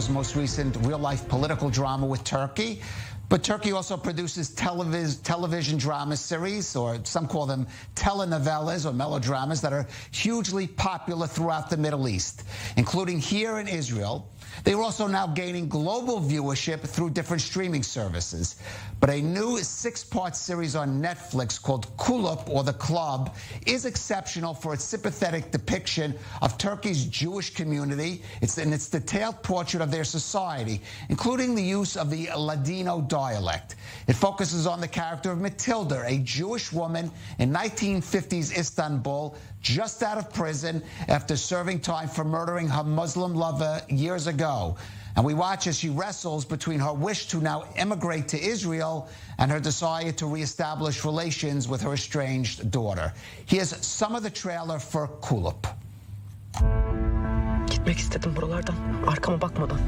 Israel's most recent real-life political drama with Turkey. But Turkey also produces television drama series, or some call them telenovelas or melodramas, that are hugely popular throughout the Middle East, including here in Israel. They are also now gaining global viewership through different streaming services. But a new 6-part series on Netflix called Kulüp, or The Club, is exceptional for its sympathetic depiction of Turkey's Jewish community. It's detailed portrait of their society, including the use of the Ladino dialect. It focuses on the character of Matilda, a Jewish woman in 1950s Istanbul, just out of prison after serving time for murdering her Muslim lover years ago. And we watch as she wrestles between her wish to now immigrate to Israel and her desire to reestablish relations with her estranged daughter. Here's some of the trailer for Kulüp. Gitmek istedim buralardan, arkama bakmadan.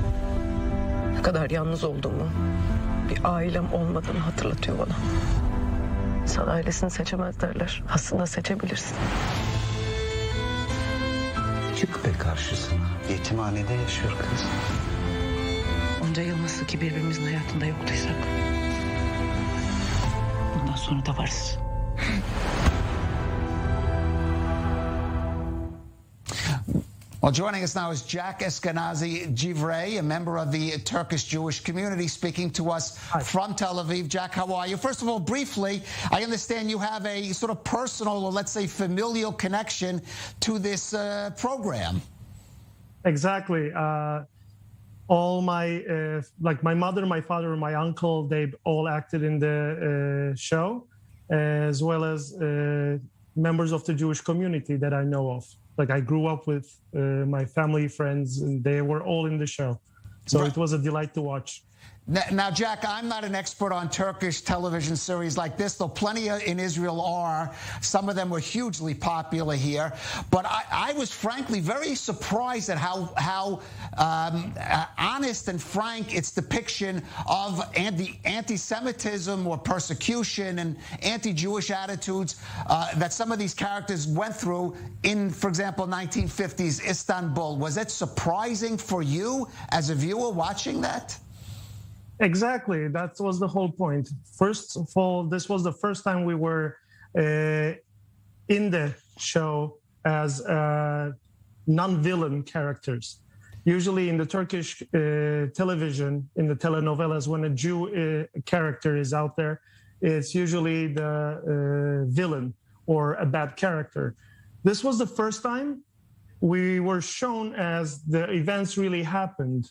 Ne kadar yalnız olduğumu, bir ailem olmadığını hatırlatıyor bana. İnsan ailesini seçemez derler. Aslında seçebilirsin. Çık be karşısına. Yetimhanede yaşıyor kız. Onca yıl nasıl ki birbirimizin hayatında yoktuysak, bundan sonra da varız. Well, joining us now is Jack Eskenazi Jivrei, a member of the Turkish Jewish community, speaking to us from Tel Aviv. Jack, how are you? First of all, briefly, I understand you have a sort of personal, or let's say familial connection to this program. Exactly. All my, like my mother, my father, and my uncle, they all acted in the show, as well as members of the Jewish community that I know of. Like I grew up with my family, friends, and they were all in the show. So It was a delight to watch. Now, Jack, I'm not an expert on Turkish television series like this, though plenty in Israel are. Some of them were hugely popular here. But I was frankly very surprised at how honest and frank its depiction of anti-Semitism or persecution and anti-Jewish attitudes that some of these characters went through in, for example, 1950s Istanbul. Was it surprising for you as a viewer watching that? Exactly. That was the whole point. First of all, this was the first time we were in the show as non-villain characters. Usually in the Turkish television, in the telenovelas, when a Jew character is out there, it's usually the villain or a bad character. This was the first time we were shown as the events really happened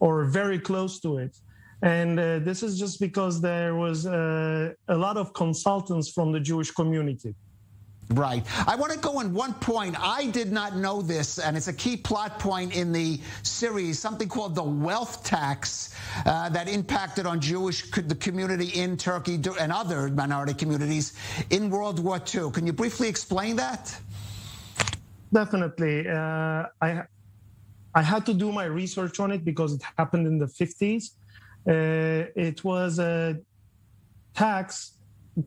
or very close to it. And this is just because there was a lot of consultants from the Jewish community. Right. I want to go on one point. I did not know this, and it's a key plot point in the series, something called the wealth tax that impacted on the community in Turkey and other minority communities in World War II. Can you briefly explain that? Definitely. I had to do my research on it because it happened in the 50s. It was a tax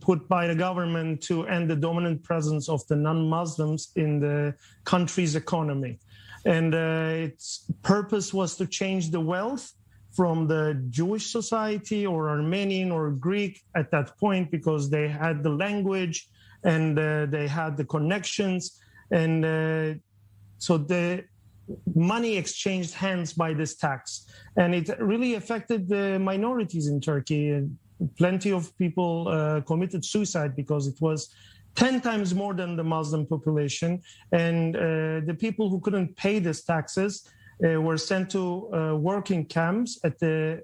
put by the government to end the dominant presence of the non-Muslims in the country's economy. And its purpose was to change the wealth from the Jewish society or Armenian or Greek at that point, because they had the language and they had the connections. And so the money exchanged hands by this tax. And it really affected the minorities in Turkey. Plenty of people committed suicide because it was 10 times more than the Muslim population. And the people who couldn't pay these taxes were sent to working camps at the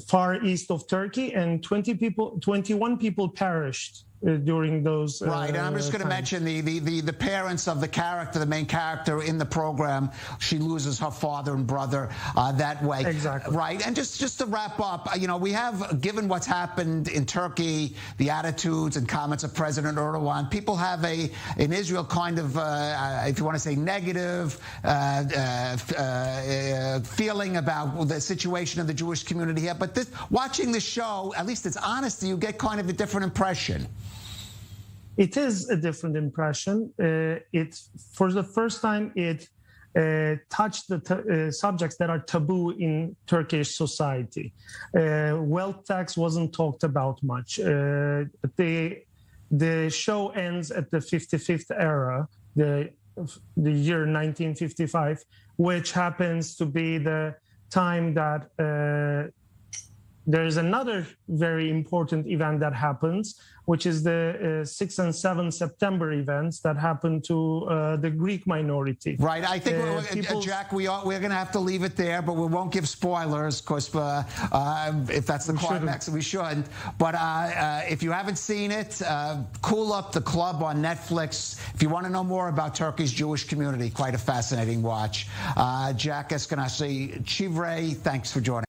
far east of Turkey, and 21 people perished during those right. And I'm just going to mention the parents of the main character in the program. She loses her father and brother that way. Exactly. Right. And just to wrap up, we have, given what's happened in Turkey, the attitudes and comments of President Erdogan, people have in Israel kind of, if you want to say, negative feeling about the situation of the Jewish community here. But watching the show, at least it's honest, you get kind of a different impression. It is a different impression. For the first time, it touch the subjects that are taboo in Turkish society. Wealth tax wasn't talked about much. The show ends at the 55th era, the year 1955, which happens to be the time that there is another very important event that happens, which is the 6 and 7 September events that happened to the Greek minority. Right. I think, Jack, we're going to have to leave it there, but we won't give spoilers, of course, if that's the climax, we shouldn't. But if you haven't seen it, Cool Up the Club on Netflix. If you want to know more about Turkey's Jewish community, quite a fascinating watch. Jack Eskenazi Chivre, thanks for joining.